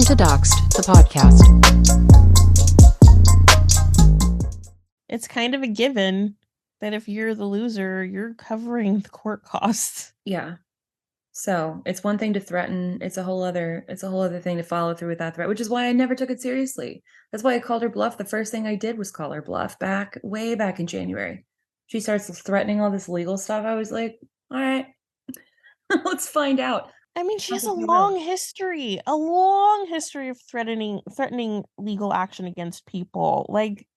to Doxxed, the podcast. It's kind of a given that if you're the loser, you're covering the court costs. Yeah. So it's one thing to threaten. It's a whole other thing to follow through with that threat, which is why I never took it seriously. That's why I called her bluff. The first thing I did was call her bluff way back in January. She starts threatening all this legal stuff. I was like, all right, let's find out. I mean, she has a long history of threatening legal action against people. Like,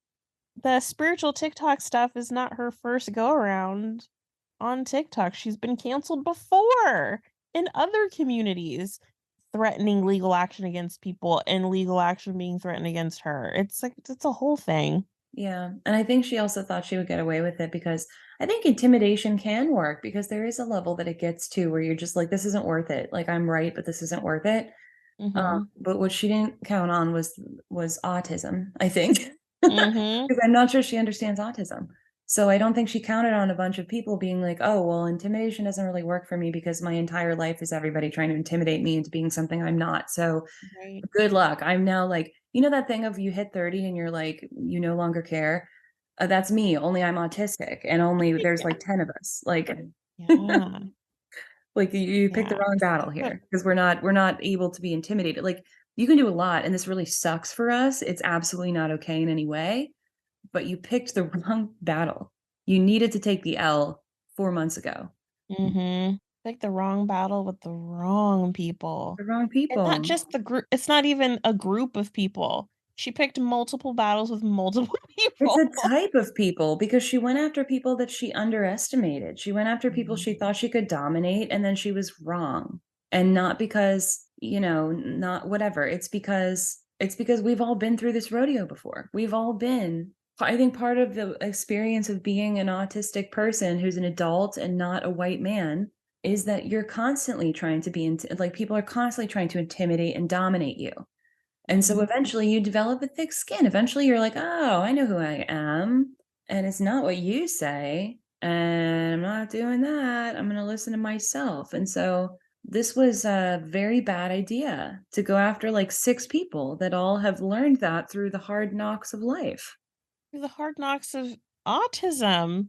the spiritual TikTok stuff is not her first go around on TikTok. She's been canceled before in other communities, threatening legal action against people and legal action being threatened against her. It's like, it's a whole thing. Yeah. And I think she also thought she would get away with it because I think intimidation can work because there is a level that it gets to where you're just like, this isn't worth it. Like, I'm right, but this isn't worth it. But what she didn't count on was autism, I think. Because I'm not sure she understands autism. So I don't think she counted on a bunch of people being like, oh, well, intimidation doesn't really work for me because my entire life is everybody trying to intimidate me into being something I'm not. So good luck. I'm now like, you know, that thing of you hit 30 and you're like, you no longer care. That's me. Only I'm autistic and only there's like 10 of us. Like, Yeah. like you picked the wrong battle here because we're not able to be intimidated. Like, you can do a lot and this really sucks for us. It's absolutely not okay in any way, but you picked the wrong battle. You needed to take the L 4 months ago. Like the wrong battle with the wrong people. The wrong people. And not just the group. It's not even a group of people. She picked multiple battles with multiple people. It's a type of people because she went after people that she underestimated. She went after people she thought she could dominate, and then she was wrong. And not because, you know, not whatever. It's because we've all been through this rodeo before. We've all been. I think part of the experience of being an autistic person who's an adult and not a white man is that you're constantly trying to be like, people are constantly trying to intimidate and dominate you. And so eventually you develop a thick skin. Eventually you're like, oh, I know who I am. And it's not what you say. And I'm not doing that. I'm going to listen to myself. And so this was a very bad idea to go after like 6 people that all have learned that through the hard knocks of life. The hard knocks of autism.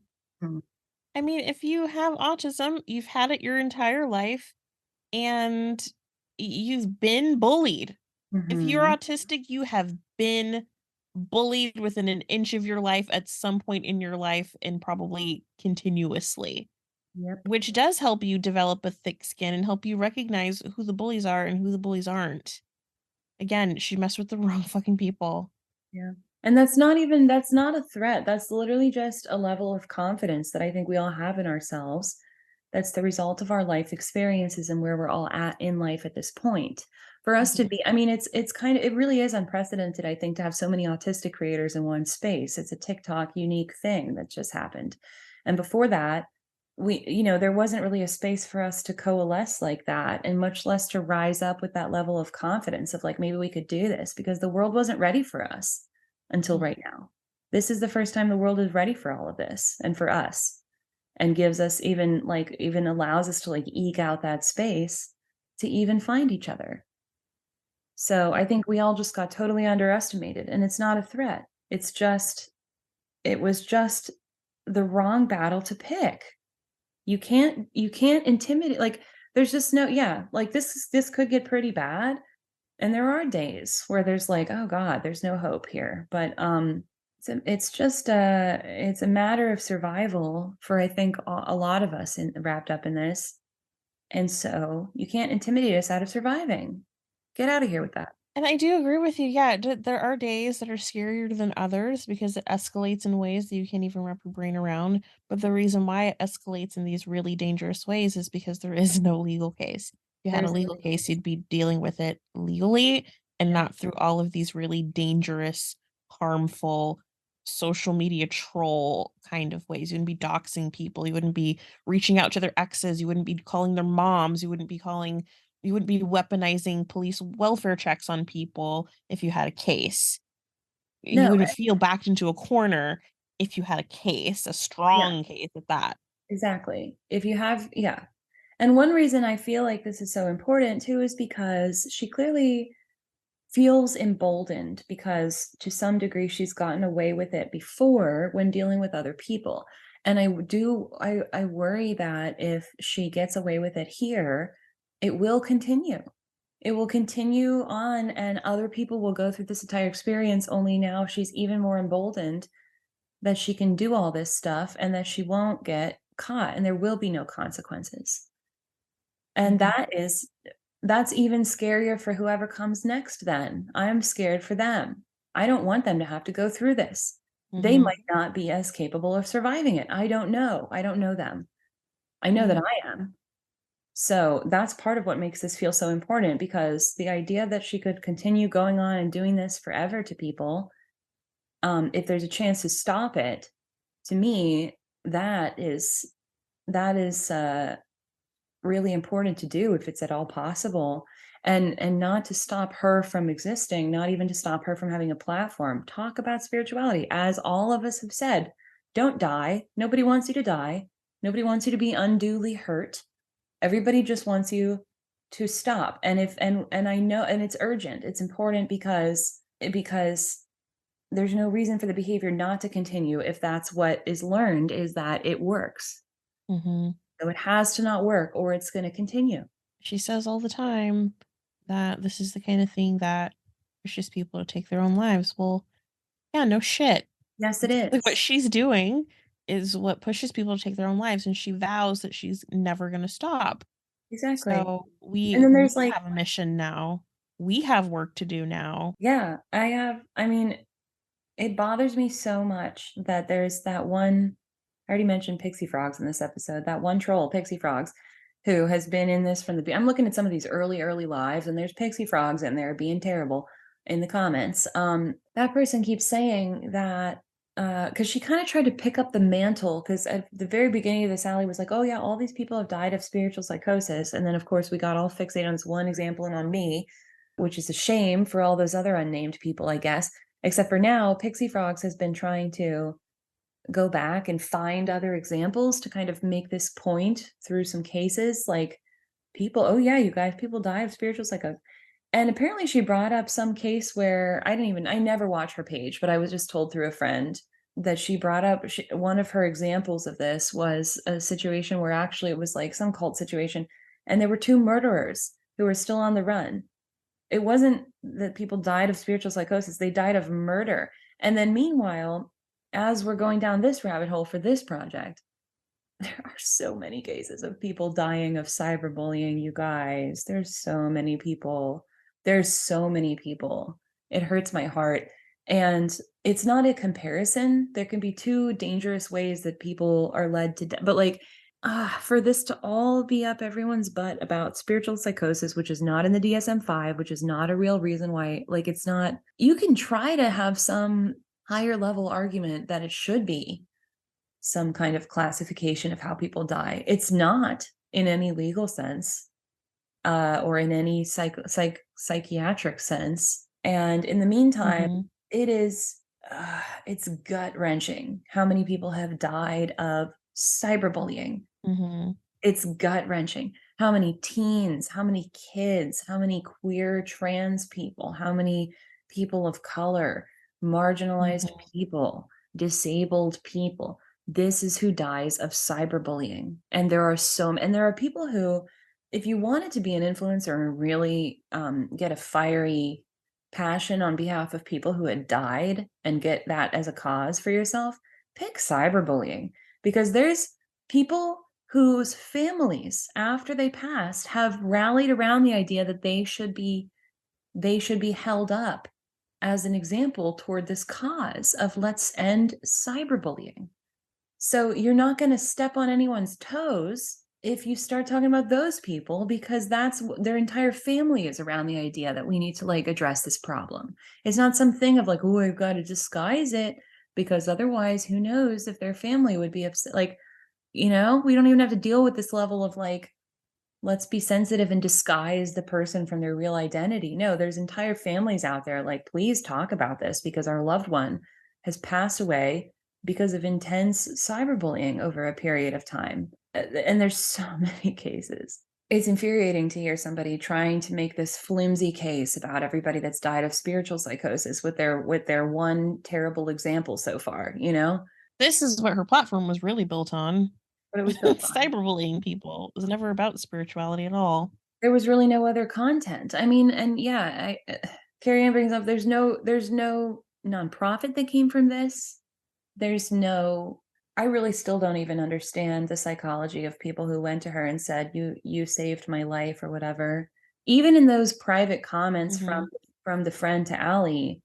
I mean, if you have autism, you've had it your entire life and you've been bullied. If you're autistic, you have been bullied within an inch of your life at some point in your life and probably continuously. Which does help you develop a thick skin and help you recognize who the bullies are and who the bullies aren't. Again, she messed with the wrong fucking people. Yeah. And that's not a threat. That's literally just a level of confidence that I think we all have in ourselves. That's the result of our life experiences and where we're all at in life at this point. For us to be, I mean, it really is unprecedented, I think, to have so many autistic creators in one space. It's a TikTok unique thing that just happened. And before that, there wasn't really a space for us to coalesce like that, and much less to rise up with that level of confidence of like, maybe we could do this, because the world wasn't ready for us until right now. This is the first time the world is ready for all of this and for us, and gives us even allows us to like eke out that space to even find each other. So I think we all just got totally underestimated, and it's not a threat. It was just the wrong battle to pick. You can't intimidate, like, there's just no, like this could get pretty bad. And there are days where there's like, oh God, there's no hope here. But it's just it's a matter of survival for, I think, a lot of us wrapped up in this. And so you can't intimidate us out of surviving. Get out of here with that. And I do agree with you. Yeah, there are days that are scarier than others because it escalates in ways that you can't even wrap your brain around. But the reason why it escalates in these really dangerous ways is because there is no legal case. If you had a legal case, you'd be dealing with it legally and not through all of these really dangerous, harmful social media troll kind of ways. You wouldn't be doxing people. You wouldn't be reaching out to their exes. You wouldn't be calling their moms. You wouldn't be weaponizing police welfare checks on people if you had a case. You wouldn't feel backed into a corner if you had a case, a strong case at that. Exactly. If you have, And one reason I feel like this is so important too is because she clearly feels emboldened because to some degree she's gotten away with it before when dealing with other people. And I worry that if she gets away with it here, it will continue. It will continue on, and other people will go through this entire experience, only now she's even more emboldened that she can do all this stuff and that she won't get caught and there will be no consequences. And Mhm. that's even scarier for whoever comes next then. I'm scared for them. I don't want them to have to go through this. They Mhm. might not be as capable of surviving it. I don't know. I don't know them. I know that Yeah. I am. So that's part of what makes this feel so important, because the idea that she could continue going on and doing this forever to people, if there's a chance to stop it, to me, that is really important to do if it's at all possible, and not to stop her from existing, not even to stop her from having a platform. Talk about spirituality, as all of us have said. Don't die. Nobody wants you to die. Nobody wants you to be unduly hurt. Everybody just wants you to stop. And if and I know, and it's urgent. It's important because there's no reason for the behavior not to continue if that's what is learned, is that it works. Mhm. So it has to not work or it's going to continue. She says all the time that this is the kind of thing that pushes people to take their own lives. Well, yeah, no shit. Yes, it Exactly what is. she's doing is what pushes people to take their own lives, and she vows that she's never gonna stop. Exactly. So And then we there's like, have a mission now. We have work to do now. yeah, I mean, it bothers me so much that there's that one, I already mentioned Pixie Frogs in this episode, that one troll, Pixie Frogs, who has been in this from I'm looking at some of these early lives, and there's Pixie Frogs in there being terrible in the comments. That person keeps saying that because she kind of tried to pick up the mantle, because at the very beginning of this, Sally was like, oh yeah, all these people have died of spiritual psychosis. And then of course we got all fixated on this one example and on me, which is a shame for all those other unnamed people, I guess. Except for now, Pixie Frogs has been trying to go back and find other examples to kind of make this point through some cases, like people, oh yeah, you guys, people die of spiritual psychosis. And apparently she brought up some case where I never watch her page, but I was just told through a friend that she brought up one of her examples of this was a situation where actually it was like some cult situation, and there were two murderers who were still on the run. It wasn't that people died of spiritual psychosis, they died of murder. And then meanwhile, as we're going down this rabbit hole for this project, there are so many cases of people dying of cyberbullying, you guys. There's so many people. There's so many people. It hurts my heart. And it's not a comparison. There can be two dangerous ways that people are led to, but like, for this to all be up everyone's butt about spiritual psychosis, which is not in the DSM-5, which is not a real reason why, like, it's not, you can try to have some higher level argument that it should be some kind of classification of how people die. It's not in any legal sense, or in any psychiatric sense. And in the meantime, Mhm. it is it's gut wrenching how many people have died of cyberbullying. Mhm. It's gut wrenching. How many teens, how many kids, how many queer trans people, how many people of color, marginalized Mhm. people, disabled people. This is who dies of cyberbullying. And there are people who, if you wanted to be an influencer and really get a fiery passion on behalf of people who had died and get that as a cause for yourself, pick cyberbullying, because there's people whose families after they passed have rallied around the idea that they should be held up as an example toward this cause of let's end cyberbullying. So you're not going to step on anyone's toes if you start talking about those people, because their entire family is around the idea that we need to like address this problem. It's not something of like, oh, I've got to disguise it, because otherwise who knows if their family would be upset. Like, we don't even have to deal with this level of like, let's be sensitive and disguise the person from their real identity. No, there's entire families out there like, please talk about this because our loved one has passed away because of intense cyberbullying over a period of time. And there's so many cases. It's infuriating to hear somebody trying to make this flimsy case about everybody that's died of spiritual psychosis with their one terrible example so far, you know? This is what her platform was really built on. What it was built on. Cyberbullying people. It was never about spirituality at all. There was really no other content. I mean, and yeah, Carrie Ann brings up there's no nonprofit that came from this. There's no I really still don't even understand the psychology of people who went to her and said, "You saved my life," or whatever. Even in those private comments Mhm. from the friend to Allie,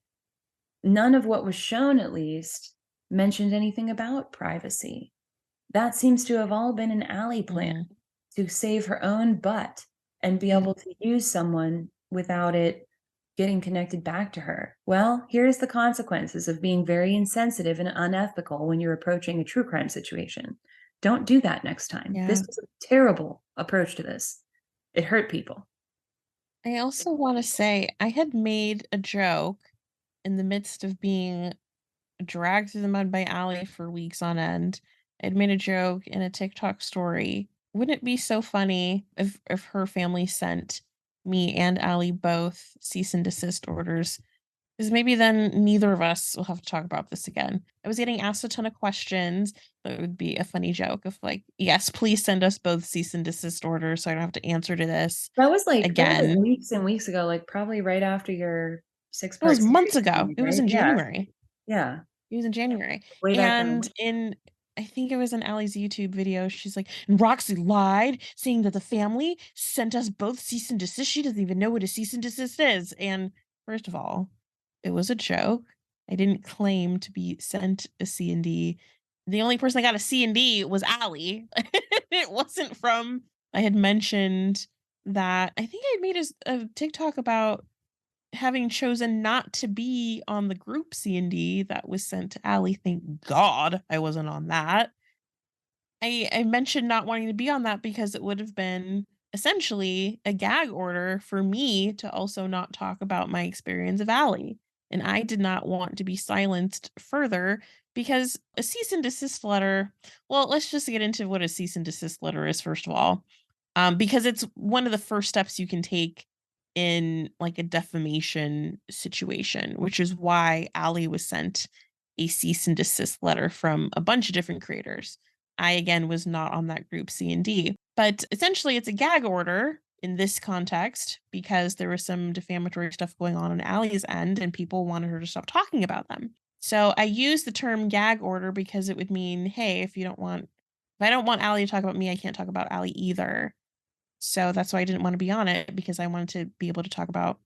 none of what was shown, at least, mentioned anything about privacy. That seems to have all been an Allie plan Mhm. to save her own butt and be Yeah. able to use someone without it getting connected back to her. Well, here's the consequences of being very insensitive and unethical when you're approaching a true crime situation. Don't do that next time. This Yeah. was a terrible approach to this. It hurt people. I also wanna say I had made a joke in the midst of being dragged through the mud by Allie for weeks on end. I'd made a joke in a TikTok story. Wouldn't it be so funny if her family sent me and Allie both cease and desist orders? Because maybe then neither of us will have to talk about this again. I was getting asked a ton of questions. So it would be a funny joke of like, yes, please send us both cease and desist orders so I don't have to answer to this That was like again. weeks and weeks ago, like probably right after your It was six-part months series ago. ended, It was right? in Yeah, January. yeah. It was in January. Way back when. And in I think it was in Allie's YouTube video, she's like, "And Roxy lied, saying that the family sent us both cease and desist. She doesn't even know what a cease and desist is." And first of all, it was a joke. I didn't claim to be sent a C and D. The only person that got a C and D was Allie. It wasn't from I had mentioned that I think I made a TikTok about having chosen not to be on the group C&D that was sent to Allie. Thank God I wasn't on that. I mentioned not wanting to be on that because it would have been essentially a gag order for me to also not talk about my experience of Allie. And I did not want to be silenced further because a cease and desist letter, well, let's just get into what a cease and desist letter is, first of all, because it's one of the first steps you can take in like a defamation situation, which is why Allie was sent a cease and desist letter from a bunch of different creators. I again was not on that group C and D, but essentially it's a gag order in this context because there was some defamatory stuff going on Allie's end and people wanted her to stop talking about them. So I use the term gag order because it would mean, hey, if I don't want Allie to talk about me, I can't talk about Allie either. So that's why I didn't want to be on it because I wanted to be able to talk about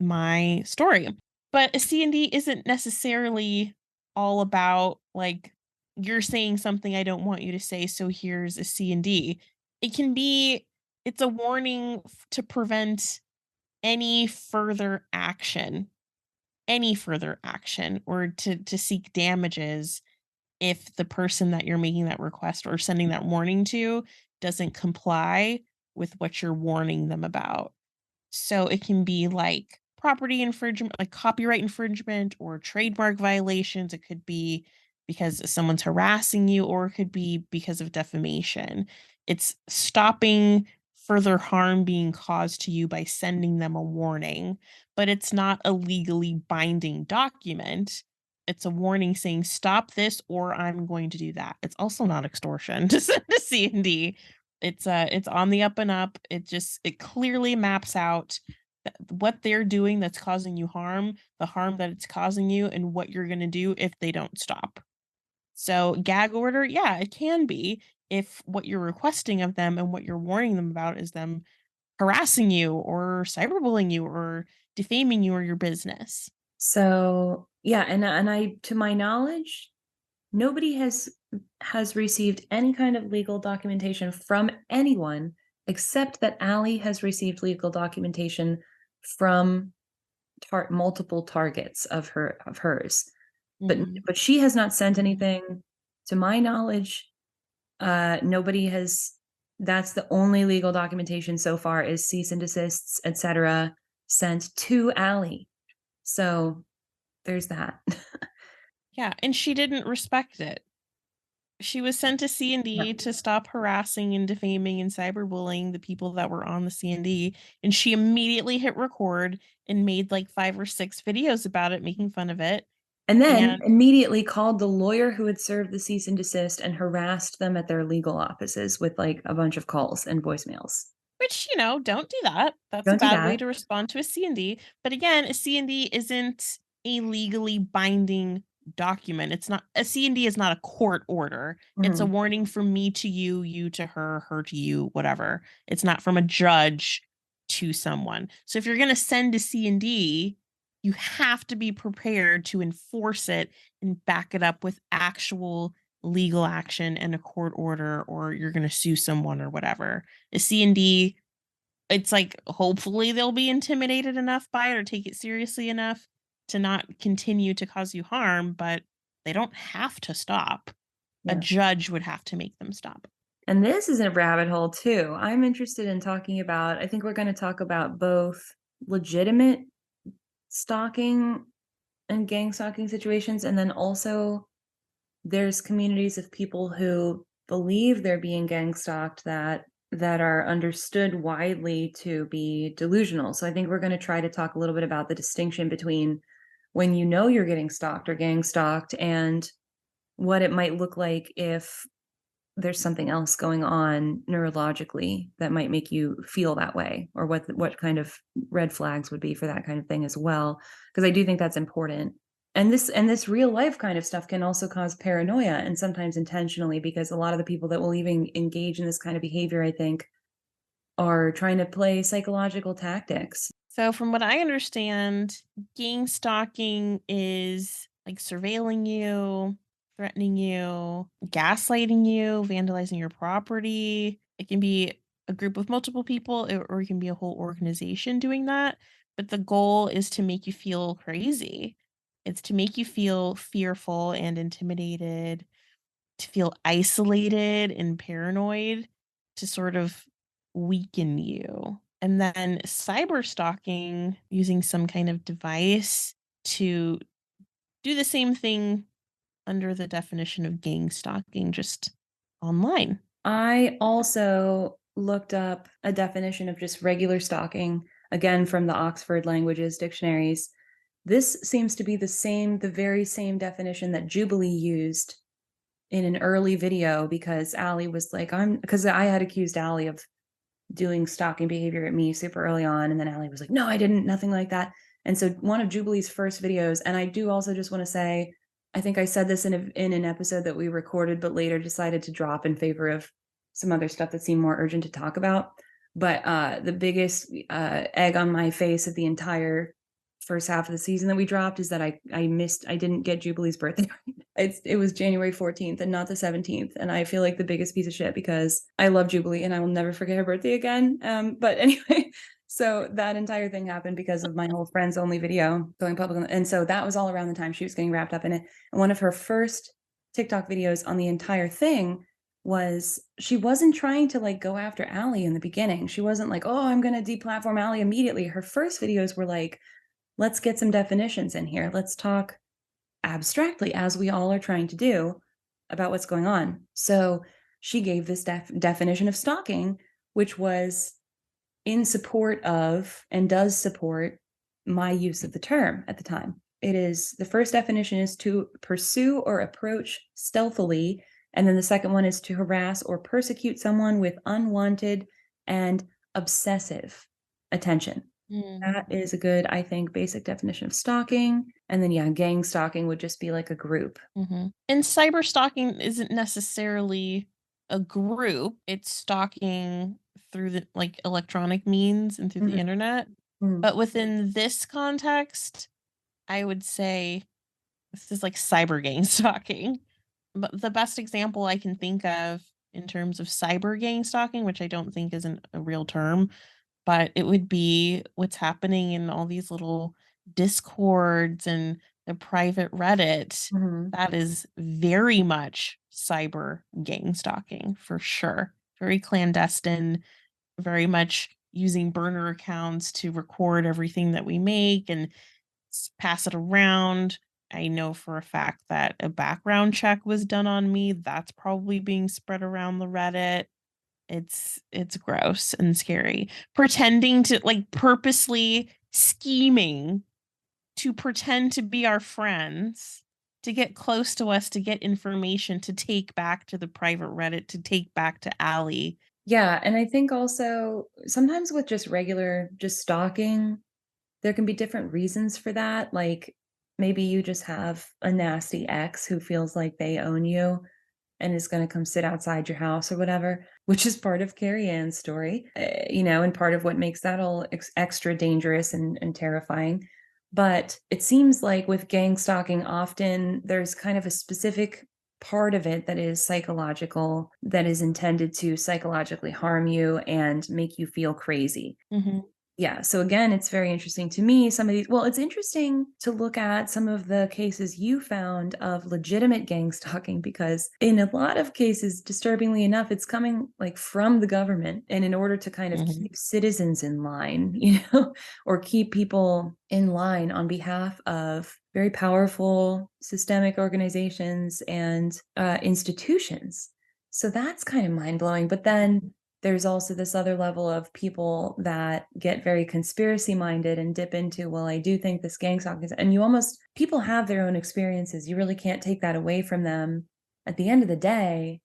my story. But a C&D isn't necessarily all about like you're saying something I don't want you to say, so here's a C&D. It can be it's a warning to prevent any further action, any further action or to seek damages if the person that you're making that request or sending that warning to doesn't comply with what you're warning them about. So it can be like property infringement, like copyright infringement or trademark violations. It could be because someone's harassing you, or it could be because of defamation. It's stopping further harm being caused to you by sending them a warning, but it's not a legally binding document. It's a warning saying, stop this or I'm going to do that. It's also not extortion to send to C&D. It's on the up and up. It clearly maps out what they're doing that's causing you harm, the harm that it's causing you, and what you're gonna do if they don't stop. So gag order, yeah, it can be if what you're requesting of them and what you're warning them about is them harassing you or cyberbullying you or defaming you or your business. So, yeah, and I to my knowledge, nobody has received any kind of legal documentation from anyone except that Allie has received legal documentation from multiple targets of hers. But Mhm. but she has not sent Mhm. anything to my knowledge. Nobody has That's the only legal documentation so far is cease and desists, etc., sent to Allie. So there's that. Yeah, and she didn't respect it. She was sent to C&D to stop harassing and defaming and cyberbullying the people that were on the C&D, and she immediately hit record and made like 5 or 6 videos about it, making fun of it. And then And immediately called the lawyer who had served the cease and desist and harassed them at their legal offices with like a bunch of calls and voicemails. which, don't do that. That's a Don't do bad way that. to respond to a C&D. But again, a C&D isn't a legally binding document. It's not a C&D is not a court order. It's a Mhm. warning from me to you, you to her to you, whatever. It's not from a judge to someone. So if you're going to send a C&D, you have to be prepared to enforce it and back it up with actual legal action and a court order, or you're going to sue someone or whatever. A C&D, it's like hopefully they'll be intimidated enough by it or take it seriously enough to not continue to cause you harm, but they don't have to stop. A Yeah. judge would have to make them stop. And this is a rabbit hole too. I'm interested in talking about, I think we're going to talk about both legitimate stalking and gang stalking situations, and then also there's communities of people who believe they're being gang stalked that are understood widely to be delusional. So I think we're going to try to talk a little bit about the distinction between when you know you're getting stalked or gang stalked and what it might look like if there's something else going on neurologically that might make you feel that way, or what kind of red flags would be for that kind of thing as well, because I do think that's important. And this real life kind of stuff can also cause paranoia, and sometimes intentionally, because a lot of the people that will even engage in this kind of behavior, I think, are trying to play psychological tactics. So, from what I understand, gang stalking is like surveilling you, threatening you, gaslighting you, vandalizing your property. It can be a group of multiple people, or it can be a whole organization doing that. But the goal is to make you feel crazy. It's to make you feel fearful and intimidated, to feel isolated and paranoid, to sort of weaken you. And then cyber stalking, using some kind of device to do the same thing under the definition of gang stalking, just online. I also looked up a definition of just regular stalking, again from the Oxford Languages dictionaries. This seems to be the very same definition that Jubilee used in an early video, because Allie was like, because I had accused Allie of doing stalking behavior at me super early on. And then Allie was like, no, I didn't, nothing like that. And so one of Jubilee's first videos, and I do also just want to say, I think I said this in an episode that we recorded, but later decided to drop in favor of some other stuff that seemed more urgent to talk about. But the biggest egg on my face of the entire first half of the season that we dropped is that I didn't get Jubilee's birthday. It was January 14th and not the 17th, and I feel like the biggest piece of shit because I love Jubilee and I will never forget her birthday again. But anyway, so that entire thing happened because of my whole friends only video going public, and so that was all around the time she was getting wrapped up in it. And one of her first TikTok videos on the entire thing was, she wasn't trying to like go after Allie in the beginning. She wasn't like, oh, I'm gonna deplatform Allie immediately. Her first videos were like, let's get some definitions in here. Let's talk abstractly, as we all are trying to do, about what's going on. So she gave this definition of stalking, which was in support of and does support my use of the term at the time. The first definition is to pursue or approach stealthily. And then the second one is to harass or persecute someone with unwanted and obsessive attention. Mm. That is a good, I think, basic definition of stalking. And then, yeah, gang stalking would just be like a group. Mhm. And cyber stalking isn't necessarily a group. It's stalking through the like electronic means and through the Mhm, internet. mhm, But within this context, I would say this is like cyber gang stalking. But the best example I can think of in terms of cyber gang stalking, which I don't think isn't a real term, but it would be what's happening in all these little discords and the private Reddit. mhm. That is very much cyber gang stalking for sure. Very clandestine, very much using burner accounts to record everything that we make and pass it around. I know for a fact that a background check was done on me. That's probably being spread around the Reddit. It's gross and scary. Pretending to like purposely scheming to pretend to be our friends, to get close to us, to get information, to take back to the private Reddit, to take back to Allie. Yeah, and I think also sometimes with just regular just stalking, there can be different reasons for that. Like maybe you just have a nasty ex who feels like they own you and is going to come sit outside your house or whatever, which is part of Carrie Ann's story, and part of what makes that all extra dangerous and terrifying. But it seems like with gang stalking, often there's kind of a specific part of it that is psychological, that is intended to psychologically harm you and make you feel crazy. Mm-hmm. Yeah, so again, it's very interesting to me. It's interesting to look at some of the cases you found of legitimate gang stalking, because in a lot of cases, disturbingly enough, it's coming like from the government, and in order to kind of Mm-hmm. keep citizens in line, or keep people in line on behalf of very powerful systemic organizations and institutions. So that's kind of mind blowing. But then there's also this other level of people that get very conspiracy minded and dip into, well, I do think this gang stalking is, and people have their own experiences. You really can't take that away from them. At the end of the day,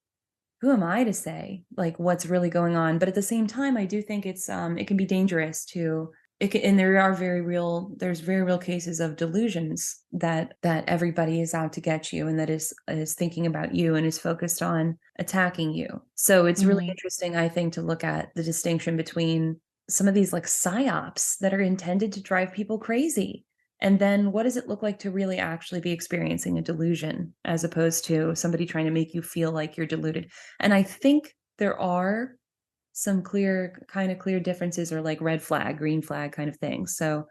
who am I to say like what's really going on? But at the same time, I do think it can be dangerous to and there's very real cases of delusions that everybody is out to get you and that is thinking about you and is focused on attacking you. So it's really Mm-hmm. interesting, I think, to look at the distinction between some of these like psyops that are intended to drive people crazy. And then what does it look like to really actually be experiencing a delusion as opposed to somebody trying to make you feel like you're deluded? And I think there are some clear differences, or like red flag, green flag kind of things. So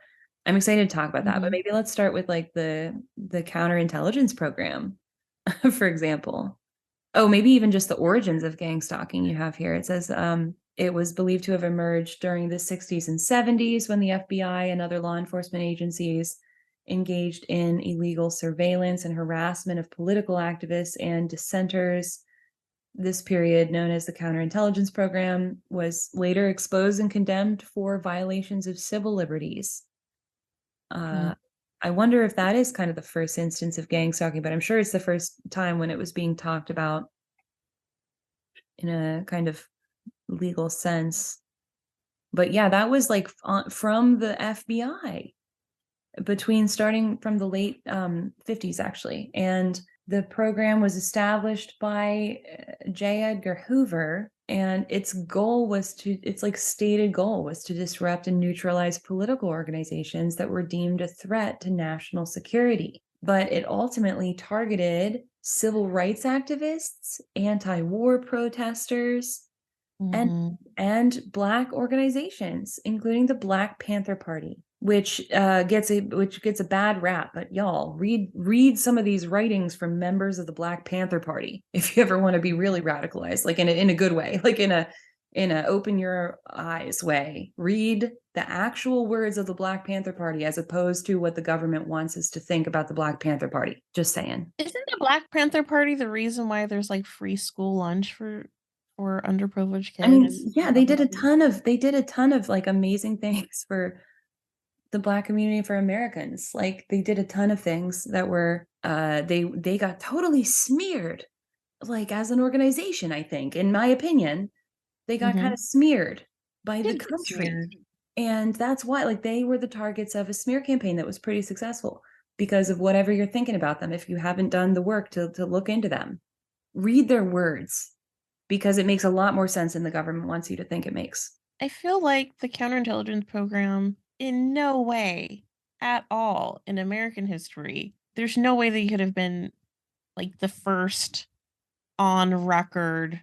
I'm excited to talk about that. But Mm-hmm. maybe let's start with like the counterintelligence program, for example. Oh, maybe even just the origins of gang stalking you have here. It says it was believed to have emerged during the 60s and 70s when the FBI and other law enforcement agencies engaged in illegal surveillance and harassment of political activists and dissenters. This period, known as the counterintelligence program, was later exposed and condemned for violations of civil liberties. Mm-hmm. I wonder if that is kind of the first instance of gang stalking, but I'm sure it's the first time when it was being talked about in a kind of legal sense. But yeah, that was like from the FBI starting from the late 50s, actually. And the program was established by J. Edgar Hoover, and its stated goal was to disrupt and neutralize political organizations that were deemed a threat to national security. But it ultimately targeted civil rights activists, anti-war protesters, and Mm-hmm. Black organizations, including the Black Panther Party, which gets a bad rap. But y'all read some of these writings from members of the Black Panther Party if you ever want to be really radicalized, like in a good way, like in a open your eyes way. Read the actual words of the Black Panther Party as opposed to what the government wants us to think about the Black Panther Party. Just saying. Isn't the Black Panther Party the reason why there's like free school lunch for underprivileged I mean, kids in yeah, public schools? they did a ton of like amazing things for the Black community, for Americans. Like they did a ton of things that were they got totally smeared, like as an organization. I think, in my opinion, they got kind Mm-hmm. of smeared by the Did get country. smeared. And that's why, like, they were the targets of a smear campaign that was pretty successful because of whatever you're thinking about them. If you haven't done the work to look into them, read their words, because it makes a lot more sense than the government wants you to think it makes. I feel like the counterintelligence program, in no way at all in American history, there's no way they could have been like the first on record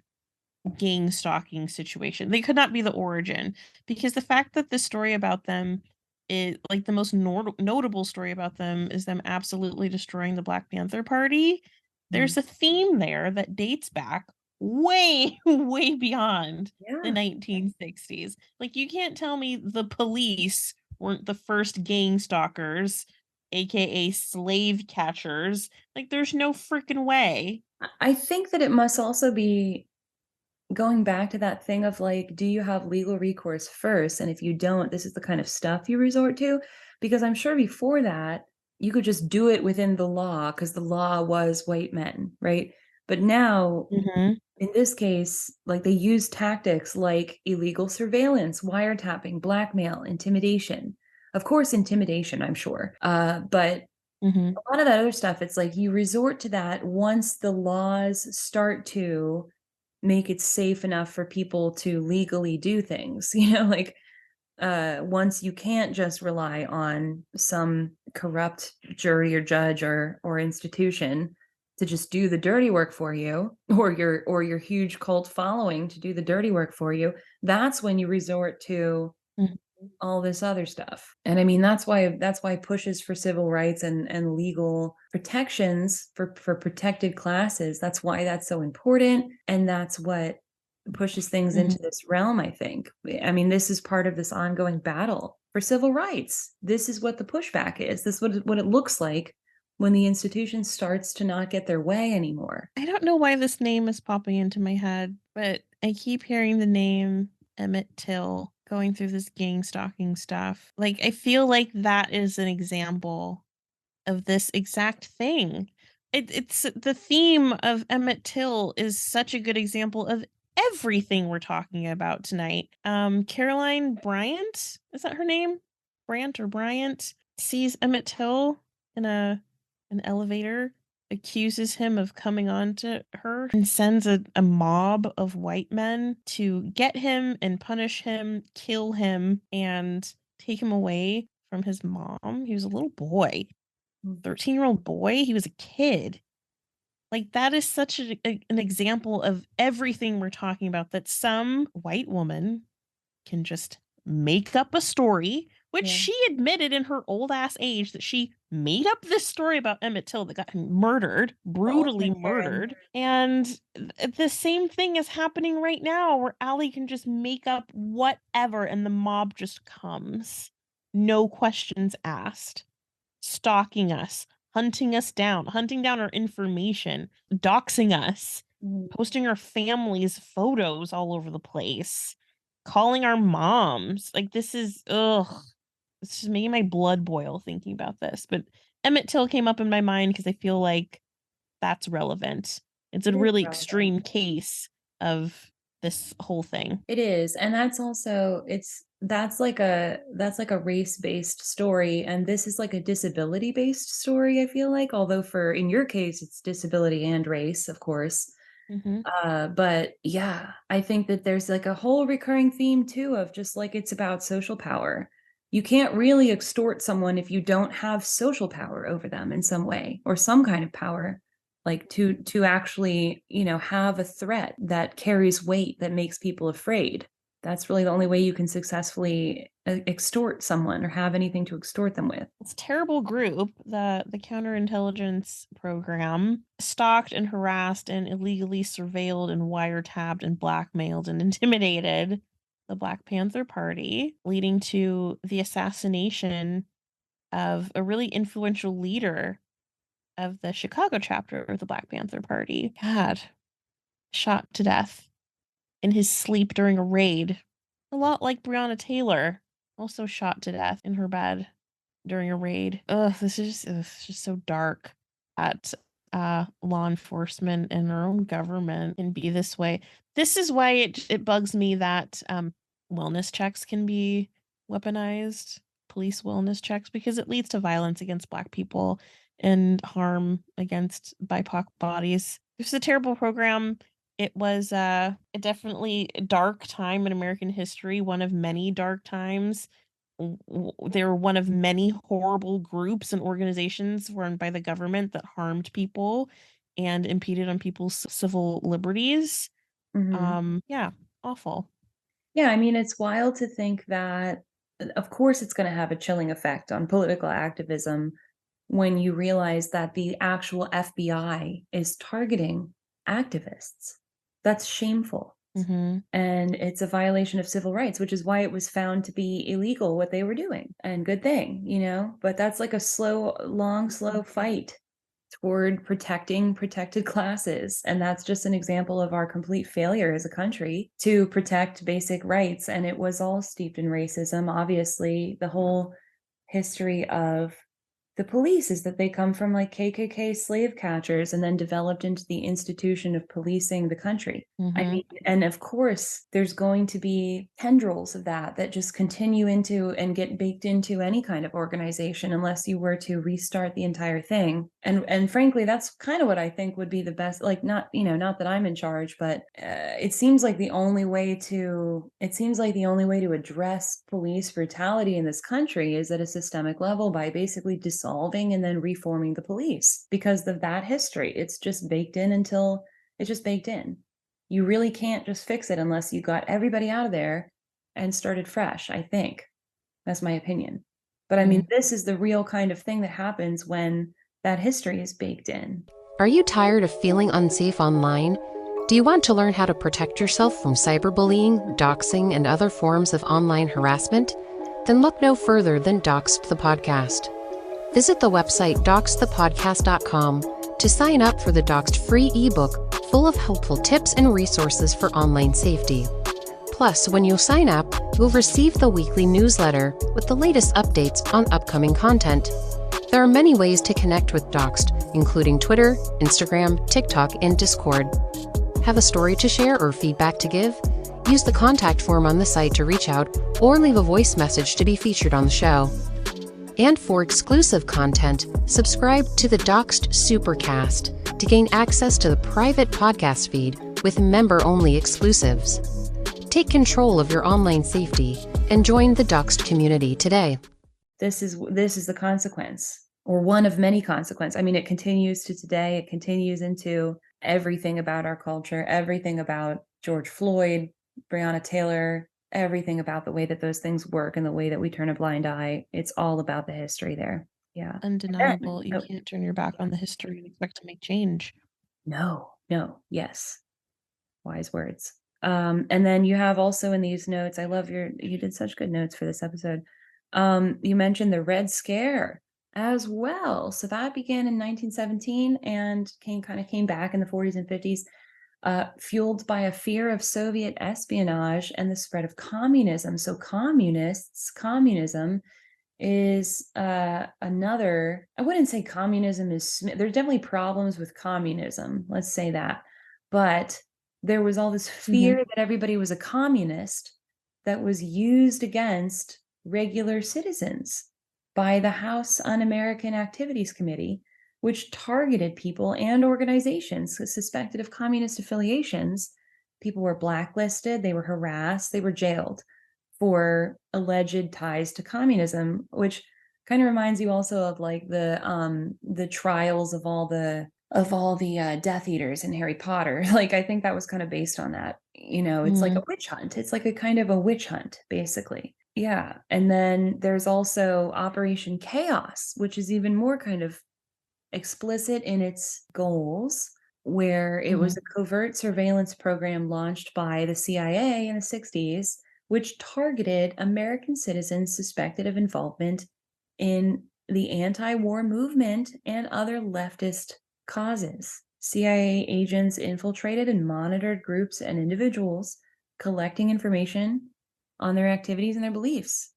gang stalking situation. They could not be the origin because the fact that the story about them is like the most notable story about them is them absolutely destroying the Black Panther Party. Mm. There's a theme there that dates back way, way beyond the Yeah. 1960s. Like, you can't tell me the police weren't the first gang stalkers aka slave catchers. Like, there's no freaking way. I think that it must also be going back to that thing of like, do you have legal recourse first? And if you don't, this is the kind of stuff you resort to. Because I'm sure before that, you could just do it within the law because the law was white men, right? But now, Mhm. in this case, like they use tactics like illegal surveillance, wiretapping, blackmail, intimidation. Of course, intimidation, I'm sure. But Mhm. a lot of that other stuff, it's like you resort to that once the laws start to make it safe enough for people to legally do things, like once you can't just rely on some corrupt jury or judge or institution to just do the dirty work for you, or your huge cult following to do the dirty work for you, that's when you resort to Mhm. all this other stuff. And I mean, that's why pushes for civil rights and legal protections for protected classes, that's why that's so important. And that's what pushes things Mhm. into this realm, I think. I mean, this is part of this ongoing battle for civil rights. This is what the pushback is. This is what it looks like when the institution starts to not get their way anymore. I don't know why this name is popping into my head, but I keep hearing the name Emmett Till going through this gang stalking stuff. Like, I feel like that is an example of this exact thing. It's the theme of Emmett Till is such a good example of everything we're talking about tonight. Caroline Bryant, is that her name? Brandt or Bryant sees Emmett Till in an elevator, accuses him of coming on to her, and sends a mob of white men to get him and punish him, kill him, and take him away from his mom. He was a little boy, Mm. 13-year-old boy. He was a kid. Like, that is such an example of everything we're talking about, that some white woman can just make up a story, which Yeah. she admitted in her old ass age that she made up this story about Emmett Till that got him murdered, The brutally ultimate Karen. murdered. And the same thing is happening right now where Allie can just make up whatever and the mob just comes. No questions asked, stalking us, hunting down our information, doxing us, Mhm. posting our families' photos all over the place, calling our moms. Like, this is ugh. It's just making my blood boil thinking about this. But Emmett Till came up in my mind because I feel like that's relevant. It's a It is really relevant. extreme case of this whole thing. It is, and that's also that's like a race-based story, and this is like a disability-based story, I feel like, although for in your case, it's disability and race, of course. Hmm. But yeah, I think that there's like a whole recurring theme too of just like it's about social power. You can't really extort someone if you don't have social power over them in some way or some kind of power, like to actually, have a threat that carries weight that makes people afraid. That's really the only way you can successfully extort someone or have anything to extort them with. This terrible group, the counterintelligence program, stalked and harassed and illegally surveilled and wiretapped and blackmailed and intimidated the Black Panther Party, leading to the assassination of a really influential leader of the Chicago chapter of the Black Panther Party. God, shot to death in his sleep during a raid. A lot like Breonna Taylor, also shot to death in her bed during a raid. Ugh, this is just, ugh, it's just so dark at law enforcement and our own government can be this way. This is why it bugs me that wellness checks can be weaponized, police wellness checks, because it leads to violence against black people and harm against BIPOC bodies. This is a terrible program. It was a definitely dark time in American history, one of many dark times. They were one of many horrible groups and organizations run by the government that harmed people and impeded on people's civil liberties. Mhm. Yeah, awful. Yeah, I mean, it's wild to think that, of course, it's going to have a chilling effect on political activism when you realize that the actual FBI is targeting activists. That's shameful. Mhm. And it's a violation of civil rights, which is why it was found to be illegal what they were doing. And good thing, but that's like a slow fight toward protecting protected classes. And that's just an example of our complete failure as a country to protect basic rights. And it was all steeped in racism. Obviously, the whole history of the police is that they come from like KKK slave catchers and then developed into the institution of policing the country. I Mhm. mean, and of course, there's going to be tendrils of that just continue into and get baked into any kind of organization unless you were to restart the entire thing. And frankly, that's kind of what I think would be the best. Like, not that I'm in charge, but it seems like the only way to address police brutality in this country is at a systemic level by basically dissolving and then reforming the police because of that history. It's just baked in until it's just baked in. You really can't just fix it unless you got everybody out of there and started fresh, I think. That's my opinion. But I mean, Mm. this is the real kind of thing that happens when that history is baked in. Are you tired of feeling unsafe online? Do you want to learn how to protect yourself from cyberbullying, doxing, and other forms of online harassment? Then look no further than Doxxed the Podcast. Visit the website doxxedthepodcast.com to sign up for the Doxxed free ebook full of helpful tips and resources for online safety. Plus, when you sign up, you'll receive the weekly newsletter with the latest updates on upcoming content. There are many ways to connect with Doxxed, including Twitter, Instagram, TikTok, and Discord. Have a story to share or feedback to give? Use the contact form on the site to reach out or leave a voice message to be featured on the show. And for exclusive content, subscribe to the Doxxed Supercast to gain access to the private podcast feed with member-only exclusives. Take control of your online safety and join the Doxxed community today. This is the consequence, or one of many consequences. I mean, it continues to today. It continues into everything about our culture, everything about George Floyd, Breonna Taylor, everything about the way that those things work and the way that we turn a blind eye. It's all about the history there. Yeah. Undeniable. You Oh, can't turn your back on the history and expect to make change. no, yes. Wise words. And then you have also in these notes, I love you did such good notes for this episode. You mentioned the Red Scare as well. So that began in 1917 and came back in the 40s and 50s, fueled by a fear of Soviet espionage and the spread of communism. So communism is another, I wouldn't say communism is, there's definitely problems with communism, let's say that. But there was all this fear Mhm. that everybody was a communist that was used against regular citizens by the House Un-American Activities Committee, which targeted people and organizations suspected of communist affiliations. People were blacklisted, they were harassed, they were jailed for alleged ties to communism, which kind of reminds you also of like the trials of all the Death Eaters in Harry Potter. Like, I think that was kind of based on that. It's like a witch hunt. It's like a kind of a witch hunt, basically. Yeah. And then there's also Operation Chaos, which is even more kind of explicit in its goals, where it was Mhm. a covert surveillance program launched by the CIA in the 60s, which targeted American citizens suspected of involvement in the anti-war movement and other leftist causes. CIA agents infiltrated and monitored groups and individuals, collecting information on their activities and their beliefs.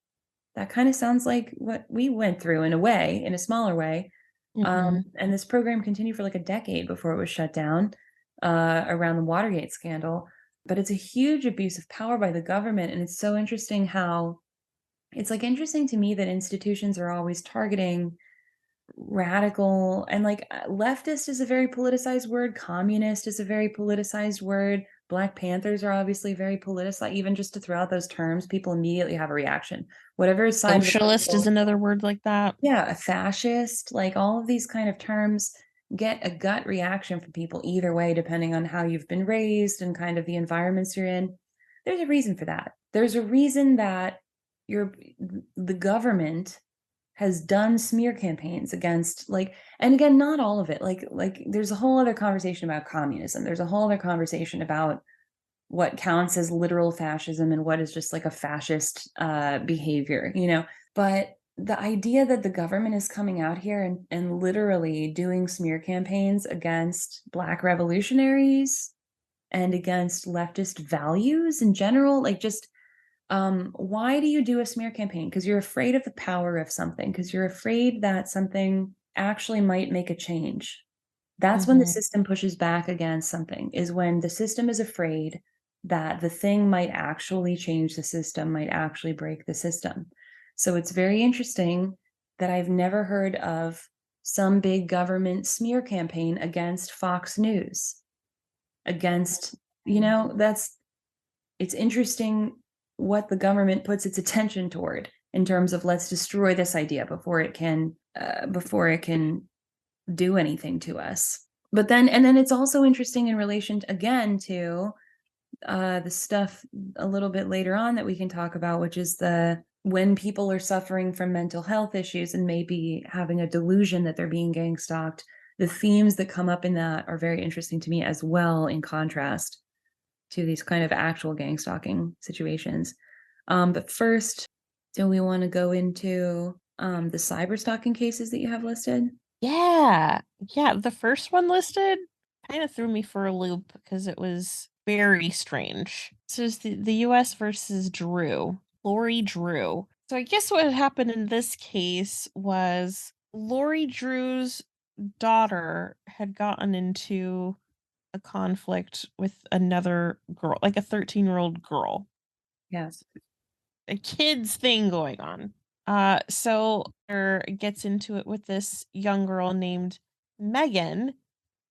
That kind of sounds like what we went through in a way, in a smaller way. Mhm. And this program continued for like a decade before it was shut down around the Watergate scandal. But it's a huge abuse of power by the government. And it's so interesting how it's like interesting to me that institutions are always targeting radical and like leftist is a very politicized word, communist is a very politicized word, Black Panthers are obviously very politicized. Even just to throw out those terms, people immediately have a reaction, whatever side of the Socialist is political. another word like that. Yeah, a fascist, like all of these kind of terms get a gut reaction from people either way, depending on how you've been raised and kind of the environments you're in. There's a reason for that. There's a reason that the government has done smear campaigns against, like, and again, not all of it. Like there's a whole other conversation about communism. There's a whole other conversation about what counts as literal fascism and what is just like a fascist behavior, you know. But the idea that the government is coming out here and literally doing smear campaigns against Black revolutionaries and against leftist values in general, like just why do you do a smear campaign? Because you're afraid of the power of something, because you're afraid that something actually might make a change. That's when the Mhm. system pushes back against something, is when the system is afraid that the thing might actually change the system, might actually break the system. So it's very interesting that I've never heard of some big government smear campaign against Fox News, against, you know, it's interesting what the government puts its attention toward in terms of let's destroy this idea before it can do anything to us. But then it's also interesting in relation again to the stuff a little bit later on that we can talk about, which is when people are suffering from mental health issues and maybe having a delusion that they're being gang stalked, the themes that come up in that are very interesting to me as well, in contrast to these kind of actual gang stalking situations. But first, do we want to go into the cyber stalking cases that you have listed? Yeah. Yeah, the first one listed kind of threw me for a loop because it was very strange. So it's the US versus Drew, Lori Drew. So I guess what had happened in this case was Lori Drew's daughter had gotten into a conflict with another girl, like a 13-year-old girl. Yes. A kid's thing going on. So her gets into it with this young girl named Megan,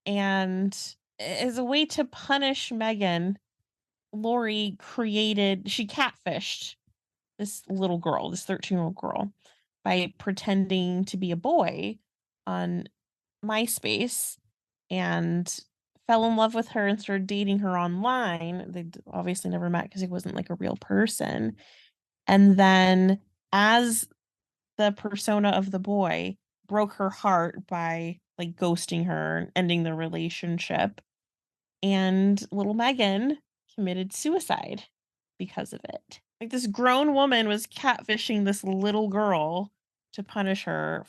and as a way to punish Megan, Lori she catfished this little girl, this 13-year-old girl, by pretending to be a boy on MySpace, and fell in love with her and started dating her online. They obviously never met because he wasn't like a real person. And then, as the persona of the boy, broke her heart by like ghosting her and ending the relationship. And little Megan committed suicide because of it. Like, this grown woman was catfishing this little girl to punish her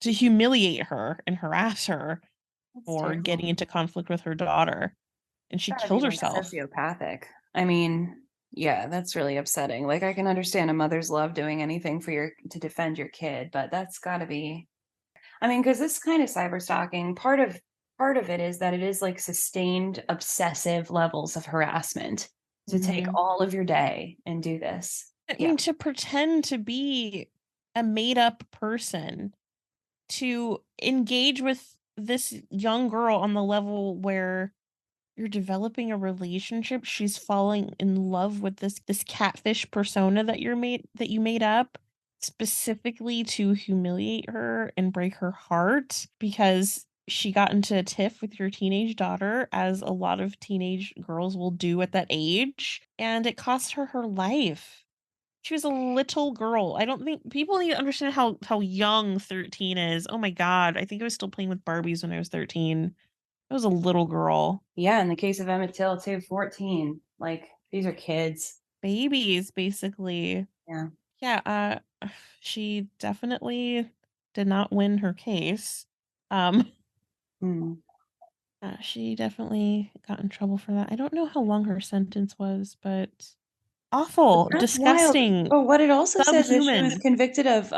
to humiliate her and harass her That's for terrible. getting into conflict with her daughter. And she Gotta be killed like herself. sociopathic. I mean, yeah, that's really upsetting. Like I can understand a mother's love doing anything to defend your kid, but that's gotta be, I mean, because this kind of cyber stalking, part of it is that it is like sustained obsessive levels of harassment to take Mhm. all of your day and do this. I Yeah. mean, to pretend to be a made up person, to engage with this young girl on the level where you're developing a relationship, she's falling in love with this catfish persona that you made up specifically to humiliate her and break her heart because she got into a tiff with your teenage daughter, as a lot of teenage girls will do at that age, and it cost her her life. She was a little girl. I don't think people need to understand how young 13 is. Oh my god, I think I was still playing with Barbies when I was 13. I was a little girl. Yeah, in the case of Emmett Till too, 14. Like these are kids. Babies, basically. Yeah. Yeah, she definitely did not win her case. Um, Hmm. she definitely got in trouble for that. I don't know how long her sentence was, but awful, That's wild. disgusting, But what it also says is she was subhuman. convicted of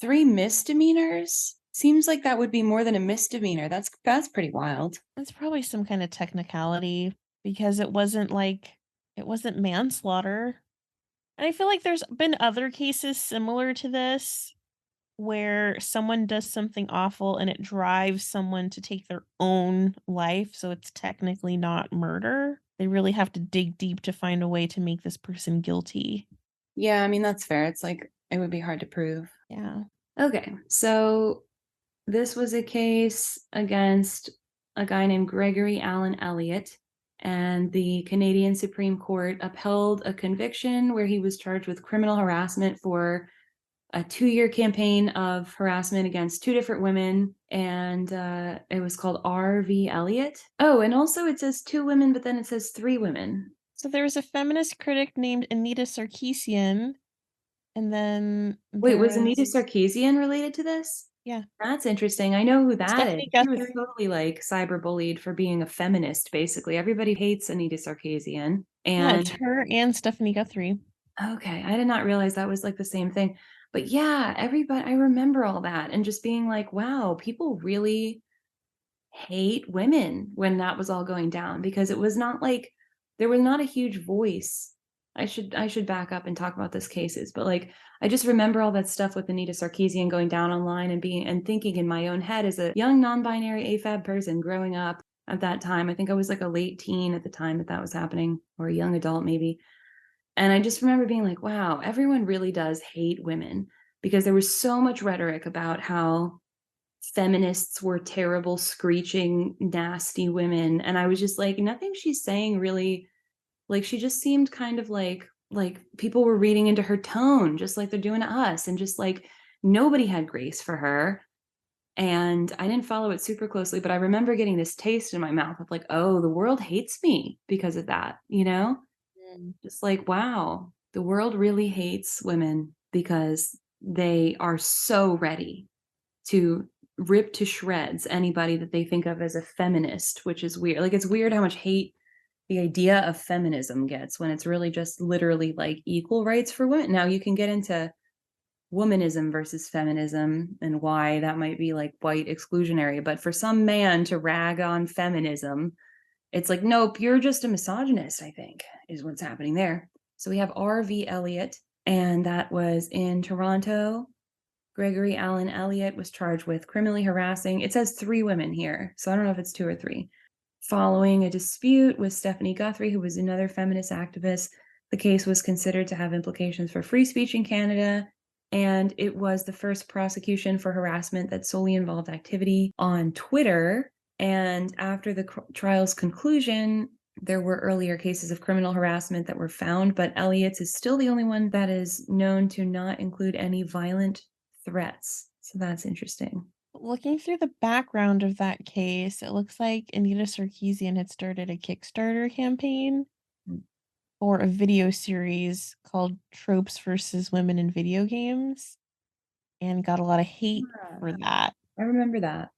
3 misdemeanors. Seems like that would be more than a misdemeanor. That's pretty wild. It's probably some kind of technicality because it wasn't manslaughter. And I feel like there's been other cases similar to this where someone does something awful and it drives someone to take their own life, so it's technically not murder. They really have to dig deep to find a way to make this person guilty. Yeah, I mean that's fair. It's like it would be hard to prove. Yeah. Okay, so this was a case against a guy named Gregory Allen Elliot, and the Canadian Supreme Court upheld a conviction where he was charged with criminal harassment for a 2-year campaign of harassment against 2 different women, and it was called R.V. Elliot. Oh, and also it says 2 women, but then it says 3 women. So there was a feminist critic named Anita Sarkeesian, and then Wait, there was Anita was Sarkeesian related to this? yeah, That's interesting. I know who that is. Stephanie She was Guthrie. totally like cyberbullied for being a feminist, basically. Everybody hates Anita Sarkeesian. Yeah, it's And her and Stephanie Guthrie. okay, I did not realize that was like the same thing. But yeah, everybody, I remember all that and just being like, wow, people really hate women when that was all going down, because it was not like there was not a huge voice. I should back up and talk about this cases, but like I just remember all that stuff with Anita Sarkeesian going down online and being and thinking in my own head as a young non-binary AFAB person growing up at that time. I think I was like a late teen at the time that was happening, or a young adult maybe. And I just remember being like, wow, everyone really does hate women, because there was so much rhetoric about how feminists were terrible, screeching, nasty women. And I was just like, nothing she's saying really, like, she just seemed kind of like people were reading into her tone, just like they're doing to us. And just like nobody had grace for her. And I didn't follow it super closely, but I remember getting this taste in my mouth of like, oh, the world hates me because of that, you know? Just like, wow, the world really hates women because they are so ready to rip to shreds anybody that they think of as a feminist, which is weird. Like, it's weird how much hate the idea of feminism gets when it's really just literally like equal rights for women. Now you can get into womanism versus feminism and why that might be like white exclusionary, but for some man to rag on feminism, it's like, nope, you're just a misogynist, I think, is what's happening there. So we have R.V. Elliot, and that was in Toronto. Gregory Allen Elliot was charged with criminally harassing. It says 3 women here, so I don't know if it's 2 or 3. Following a dispute with Stephanie Guthrie, who was another feminist activist, the case was considered to have implications for free speech in Canada, and it was the first prosecution for harassment that solely involved activity on Twitter. And after the trial's conclusion, there were earlier cases of criminal harassment that were found, but Elliott's is still the only one that is known to not include any violent threats. So that's interesting. Looking through the background of that case, it looks like Anita Sarkeesian had started a Kickstarter campaign for a video series called Tropes versus Women in Video Games, and got a lot of hate for that. I remember that.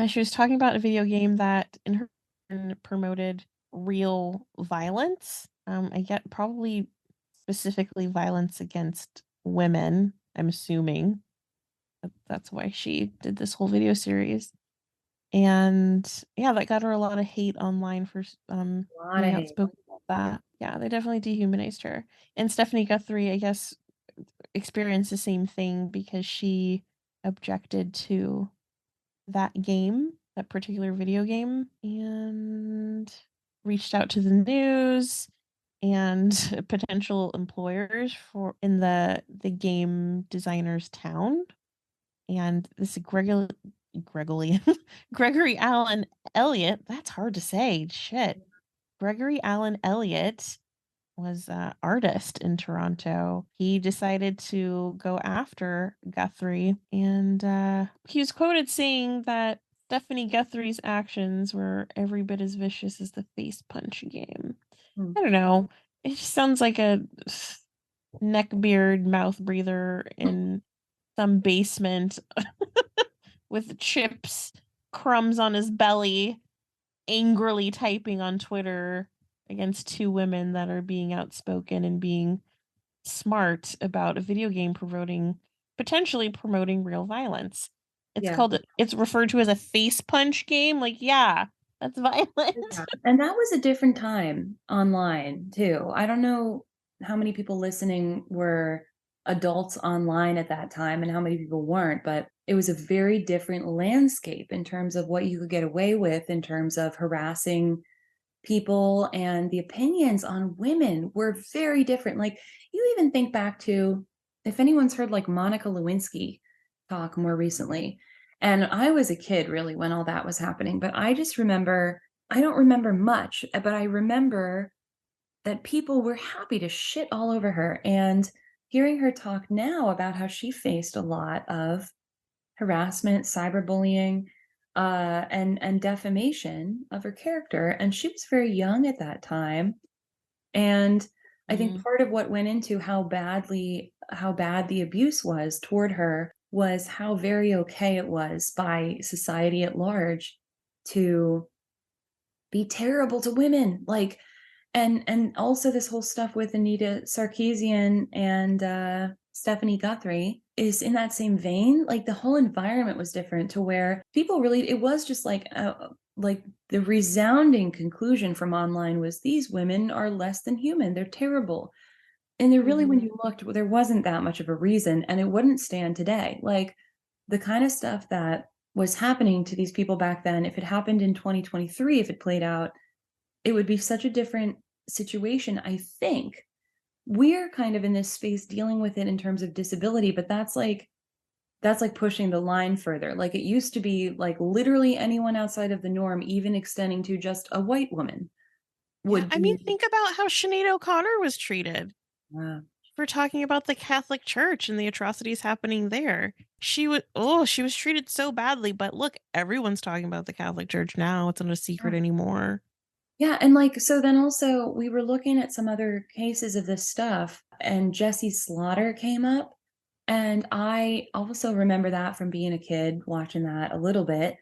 She was talking about a video game that, in her opinion, promoted real violence. I get probably specifically violence against women, I'm assuming. That's why she did this whole video series. And yeah, that got her a lot of hate online for being outspoken about that. Yeah, they definitely dehumanized her. And Stephanie Guthrie, I guess, experienced the same thing because she objected to that game, that particular video game, and reached out to the news and potential employers for in the game designer's town. And this Gregory Allen Elliot, that's hard to say. Shit. Gregory Allen Elliot was an artist in Toronto. He decided to go after Guthrie, and he was quoted saying that Stephanie Guthrie's actions were every bit as vicious as the face punch game. I don't know. It just sounds like a neckbeard mouth breather in some basement with chips, crumbs on his belly, angrily typing on Twitter against 2 women that are being outspoken and being smart about a video game potentially promoting real violence. It's referred to as a face punch game. Like, yeah, that's violent. Yeah. And that was a different time online too. I don't know how many people listening were adults online at that time and how many people weren't, but it was a very different landscape in terms of what you could get away with in terms of harassing people, and the opinions on women were very different. Like, you even think back to, if anyone's heard like Monica Lewinsky talk more recently, and I was a kid really when all that was happening, but I just remember, I don't remember much, but I remember that people were happy to shit all over her. And hearing her talk now about how she faced a lot of harassment, cyberbullying, and defamation of her character, and she was very young at that time. And I think Mhm. part of what went into how bad the abuse was toward her was how very okay it was by society at large to be terrible to women. Like, and also this whole stuff with Anita Sarkeesian and Stephanie Guthrie is in that same vein. Like the whole environment was different to where people really, it was just like the resounding conclusion from online was these women are less than human. They're terrible. And there really, when Mhm. you looked, there wasn't that much of a reason, and it wouldn't stand today. Like the kind of stuff that was happening to these people back then, if it happened in 2023, if it played out, it would be such a different situation, I think. We're kind of in this space dealing with it in terms of disability, but that's like pushing the line further. Like it used to be like literally anyone outside of the norm, even extending to just a white woman, Yeah, would I mean, be think about how Sinead O'Connor was treated uh, for talking about the Catholic Church and the atrocities happening there. She was treated so badly, but look, everyone's talking about the Catholic Church now. It's not a secret anymore. yeah, and like so then also we were looking at some other cases of this stuff and Jessi Slaughter came up. And I also remember that from being a kid watching that a little bit.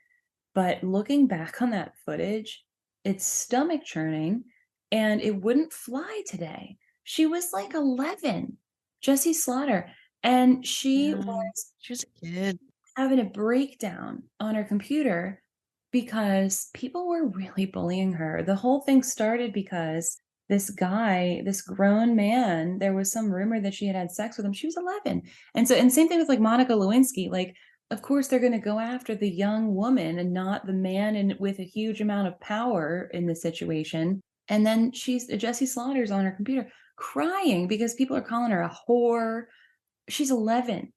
But looking back on that footage, it's stomach churning and it wouldn't fly today. She was like 11, Jessi Slaughter, and she Yeah, was she was a kid. having a breakdown on her computer because people were really bullying her. The whole thing started because this guy, this grown man, there was some rumor that she had had sex with him. She was 11. And same thing with like Monica Lewinsky. Like, of course, they're going to go after the young woman and not the man with a huge amount of power in the situation. And then Jessi Slaughter's on her computer crying because people are calling her a whore. She's 11.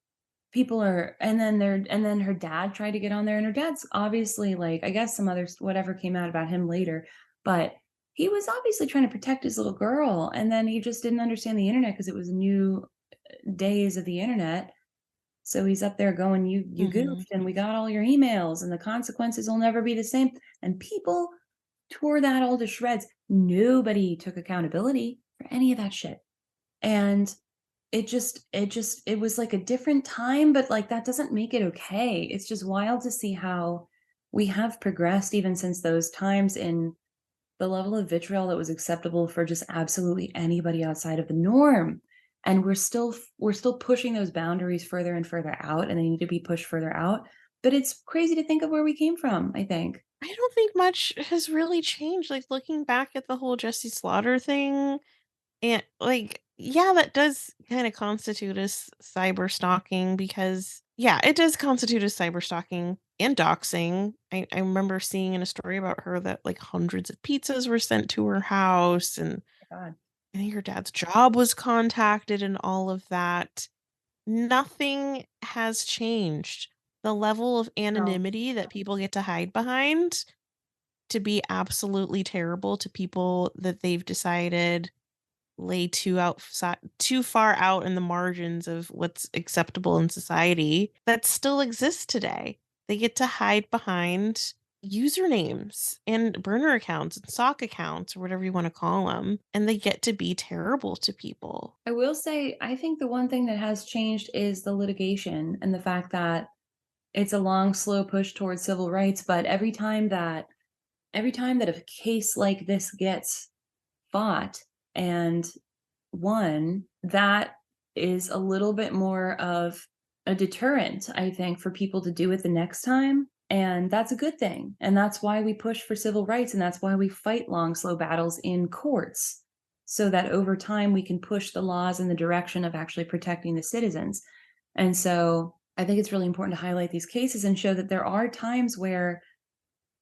People are, and then her dad tried to get on there, and her dad's obviously like, I guess some other whatever came out about him later, but he was obviously trying to protect his little girl, and then he just didn't understand the internet because it was new days of the internet. So he's up there going, you Mhm. goofed, and we got all your emails, and the consequences will never be the same. And people tore that all to shreds. Nobody took accountability for any of that shit. And it was like a different time, but like that doesn't make it okay. It's just wild to see how we have progressed even since those times in the level of vitriol that was acceptable for just absolutely anybody outside of the norm. And we're still pushing those boundaries further and further out, and they need to be pushed further out. But it's crazy to think of where we came from, I think. I don't think much has really changed. Like looking back at the whole Jessie Slaughter thing, and like, yeah, that does kind of constitute as cyber stalking because, yeah, it does constitute as cyber stalking and doxing. I remember seeing in a story about her that like hundreds of pizzas were sent to her house, and God. I think her dad's job was contacted, and all of that. Nothing has changed. The level of No. anonymity that people get to hide behind to be absolutely terrible to people that they've decided lay too far out in the margins of what's acceptable in society that still exists today. They get to hide behind usernames and burner accounts and sock accounts or whatever you want to call them, and they get to be terrible to people. I will say, I think the one thing that has changed is the litigation and the fact that it's a long, slow push towards civil rights, but every time that a case like this gets fought and won, that is a little bit more of a deterrent, I think, for people to do it the next time. And that's a good thing. And that's why we push for civil rights. And that's why we fight long, slow battles in courts, so that over time we can push the laws in the direction of actually protecting the citizens. And so I think it's really important to highlight these cases and show that there are times where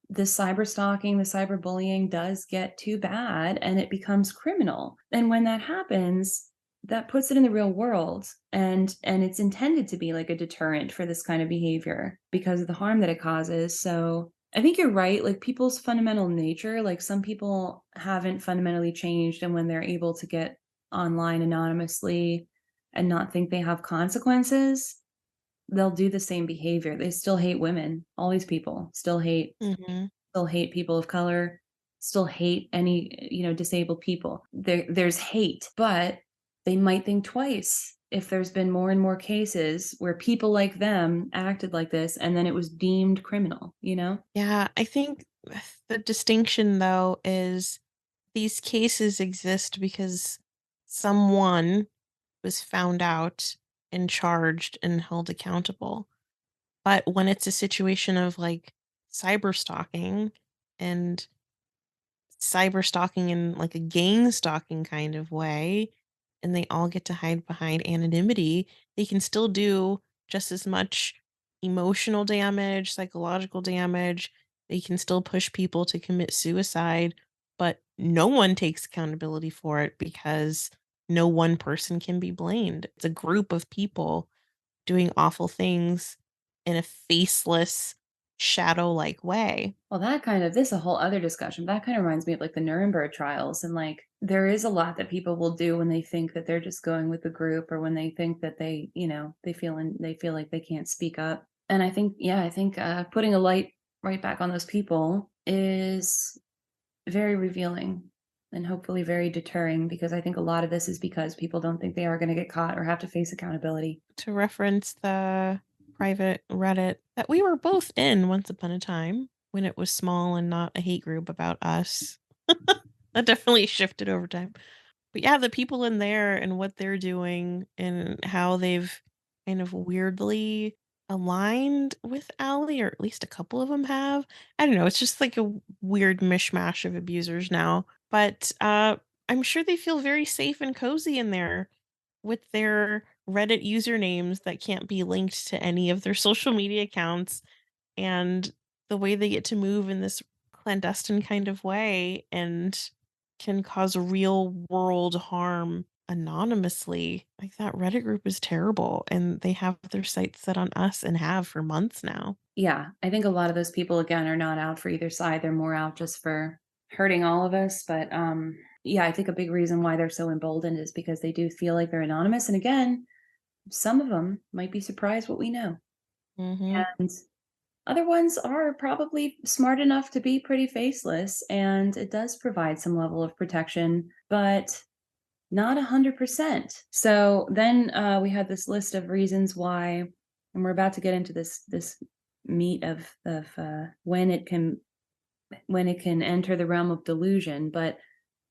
the cyber stalking, the cyberbullying does get too bad and it becomes criminal. And when that happens, that puts it in the real world, and it's intended to be like a deterrent for this kind of behavior because of the harm that it causes. So I think you're right. Like people's fundamental nature, like some people haven't fundamentally changed. And when they're able to get online anonymously, and not think they have consequences, they'll do the same behavior. They still hate women. All these people still hate people of color, still hate any, disabled people. There's hate, but they might think twice if there's been more and more cases where people like them acted like this and then it was deemed criminal, Yeah, I think the distinction though is these cases exist because someone was found out and charged and held accountable. But when it's a situation of like cyber stalking and cyber stalking in like a gang stalking kind of way, and they all get to hide behind anonymity, they can still do just as much emotional damage, psychological damage. They can still push people to commit suicide, but no one takes accountability for it because no one person can be blamed. It's a group of people doing awful things in a faceless, shadow like way. Well, this is a whole other discussion. That kind of reminds me of like the Nuremberg trials. And like, there is a lot that people will do when they think that they're just going with the group, or when they think that they feel like they can't speak up. And I think putting a light right back on those people is very revealing and hopefully very deterring, because I think a lot of this is because people don't think they are going to get caught or have to face accountability. To reference the private Reddit that we were both in once upon a time when it was small and not a hate group about us. That definitely shifted over time. But yeah, the people in there and what they're doing and how they've kind of weirdly aligned with Allie, or at least a couple of them have. I don't know. It's just like a weird mishmash of abusers now. But I'm sure they feel very safe and cozy in there with their Reddit usernames that can't be linked to any of their social media accounts, and the way they get to move in this clandestine kind of way and can cause real world harm anonymously. Like, that Reddit group is terrible, and they have their sights set on us and have for months now. Yeah, I think a lot of those people, again, are not out for either side. They're more out just for hurting all of us. But yeah, I think a big reason why they're so emboldened is because they do feel like they're anonymous. And again, some of them might be surprised what we know. Mhm. And other ones are probably smart enough to be pretty faceless, and it does provide some level of protection, but not 100%. So then we had this list of reasons why, and we're about to get into this meat of when it can enter the realm of delusion, but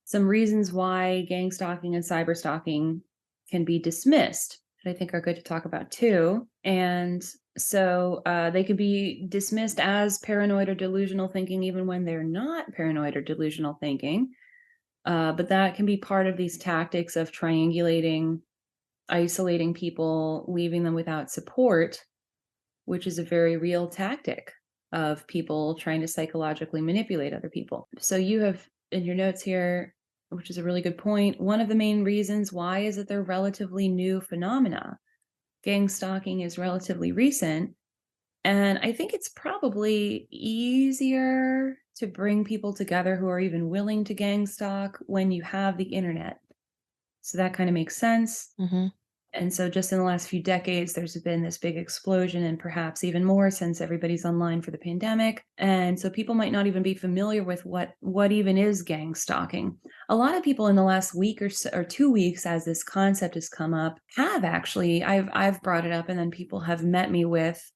some reasons why gang stalking and cyber stalking can be dismissed that I think are good to talk about too. And so they can be dismissed as paranoid or delusional thinking even when they're not paranoid or delusional thinking. But that can be part of these tactics of triangulating, isolating people, leaving them without support, which is a very real tactic of people trying to psychologically manipulate other people. So you have in your notes here, which is a really good point, one of the main reasons why is that they're relatively new phenomena. Gang stalking is relatively recent, and I think it's probably easier to bring people together who are even willing to gang stalk when you have the internet. So that kind of makes sense. Mhm. And so just in the last few decades, there's been this big explosion, and perhaps even more since everybody's online for the pandemic. And so people might not even be familiar with what even is gang stalking. A lot of people in the last week or so, or 2 weeks, as this concept has come up, have actually, I've brought it up, and then people have met me with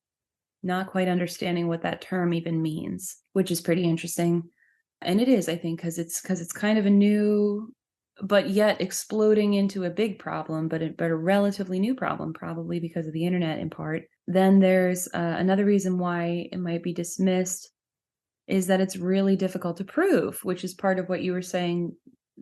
not quite understanding what that term even means, which is pretty interesting. And it is, I think, because it's kind of a new, but yet exploding into a big problem, but a relatively new problem, probably because of the internet in part. Then there's another reason why it might be dismissed is that it's really difficult to prove, which is part of what you were saying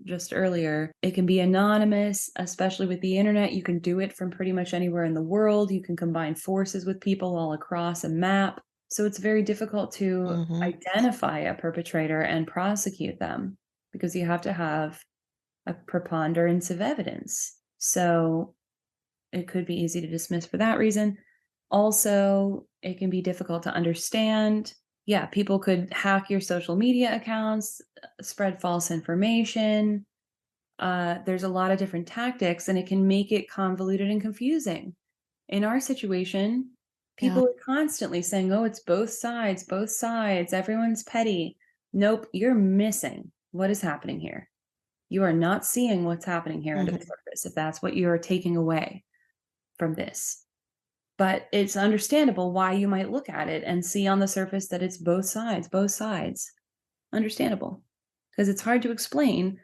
just earlier. It can be anonymous, especially with the internet. You can do it from pretty much anywhere in the world. You can combine forces with people all across a map. So it's very difficult to Mhm. identify a perpetrator and prosecute them, because you have to have a preponderance of evidence. So it could be easy to dismiss for that reason. Also, it can be difficult to understand. Yeah, people could hack your social media accounts, spread false information. there's a lot of different tactics, and it can make it convoluted and confusing. In our situation, people are constantly saying, oh, it's both sides, everyone's petty. Nope, you're missing what is happening here. You are not seeing what's happening here under the surface, if that's what you're taking away from this. But it's understandable why you might look at it and see on the surface that it's both sides. Understandable. Because it's hard to explain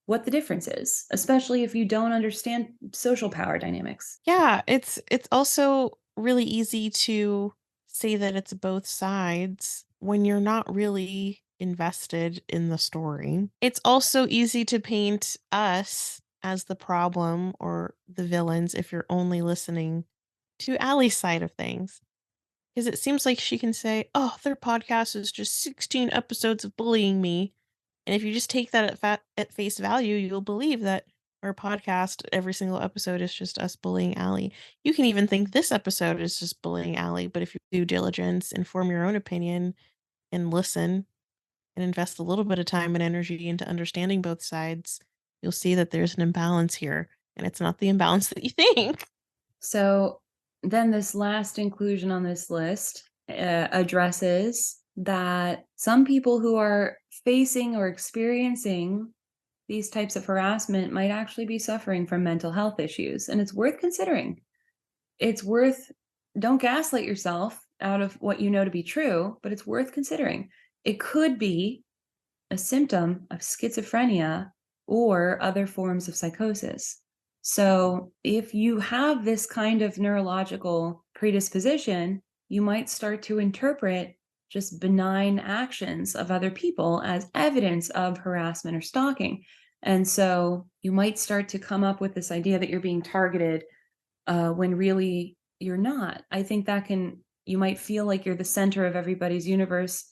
what the difference is, especially if you don't understand social power dynamics. Yeah, it's also really easy to say that it's both sides when you're not really invested in the story. It's also easy to paint us as the problem or the villains if you're only listening to Allie's side of things. Because it seems like she can say, oh, their podcast is just 16 episodes of bullying me. And if you just take that at face value, you'll believe that our podcast, every single episode, is just us bullying Allie. You can even think this episode is just bullying Allie. But if you do diligence, inform your own opinion, and listen, and invest a little bit of time and energy into understanding both sides, you'll see that there's an imbalance here. And it's not the imbalance that you think. So then this last inclusion on this list addresses that some people who are facing or experiencing these types of harassment might actually be suffering from mental health issues. And it's worth considering. Don't gaslight yourself out of what you know to be true, but it's worth considering. It could be a symptom of schizophrenia or other forms of psychosis. So if you have this kind of neurological predisposition, you might start to interpret just benign actions of other people as evidence of harassment or stalking. And so you might start to come up with this idea that you're being targeted when really you're not. I think you might feel like you're the center of everybody's universe.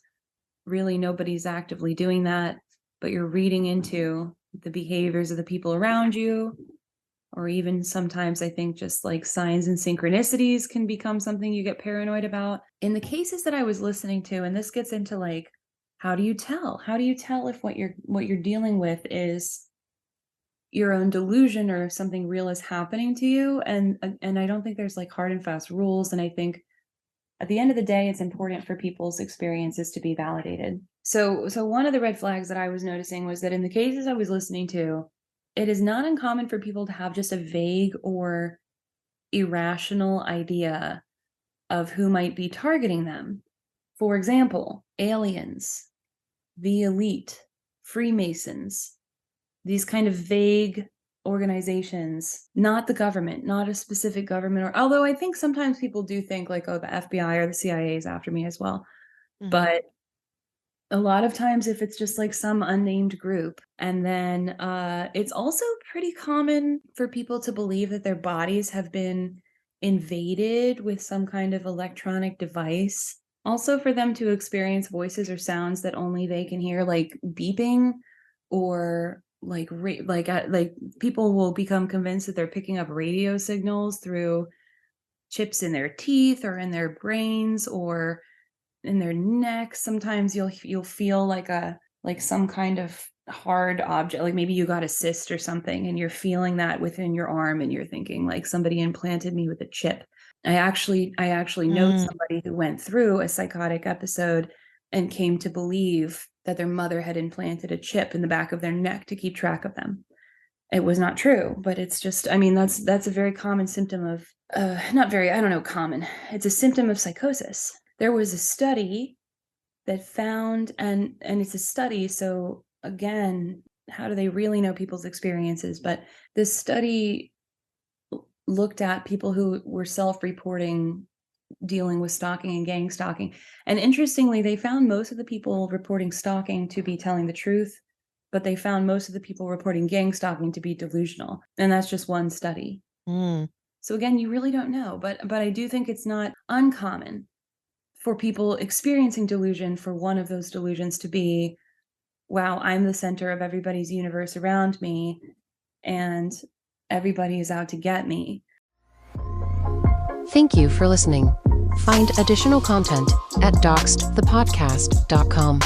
Really, nobody's actively doing that, but you're reading into the behaviors of the people around you. Or even sometimes I think just like signs and synchronicities can become something you get paranoid about. In the cases that I was listening to, and this gets into like, how do you tell? How do you tell if what you're dealing with is your own delusion or if something real is happening to you? And I don't think there's like hard and fast rules. And I think at the end of the day, it's important for people's experiences to be validated. So one of the red flags that I was noticing was that in the cases I was listening to, it is not uncommon for people to have just a vague or irrational idea of who might be targeting them. For example, aliens, the elite, Freemasons, these kind of vague organizations, not the government, not a specific government, or although I think sometimes people do think like, oh, the FBI or the CIA is after me as well. But a lot of times if it's just like some unnamed group, and then it's also pretty common for people to believe that their bodies have been invaded with some kind of electronic device. Also for them to experience voices or sounds that only they can hear, like beeping, or like people will become convinced that they're picking up radio signals through chips in their teeth or in their brains or in their neck. Sometimes you'll feel like some kind of hard object, like maybe you got a cyst or something and you're feeling that within your arm and you're thinking like somebody implanted me with a chip. I actually know somebody who went through a psychotic episode and came to believe that their mother had implanted a chip in the back of their neck to keep track of them. It was not true, but it's just, I mean, that's a very common symptom of common. It's a symptom of psychosis. There was a study that found, and it's a study, so again, how do they really know people's experiences? But this study looked at people who were self-reporting dealing with stalking and gang stalking. And interestingly, they found most of the people reporting stalking to be telling the truth, but they found most of the people reporting gang stalking to be delusional. And that's just one study. So again, you really don't know, but I do think it's not uncommon for people experiencing delusion, for one of those delusions to be, wow, I'm the center of everybody's universe around me, and everybody is out to get me. Thank you for listening. Find additional content at doxxedthepodcast.com.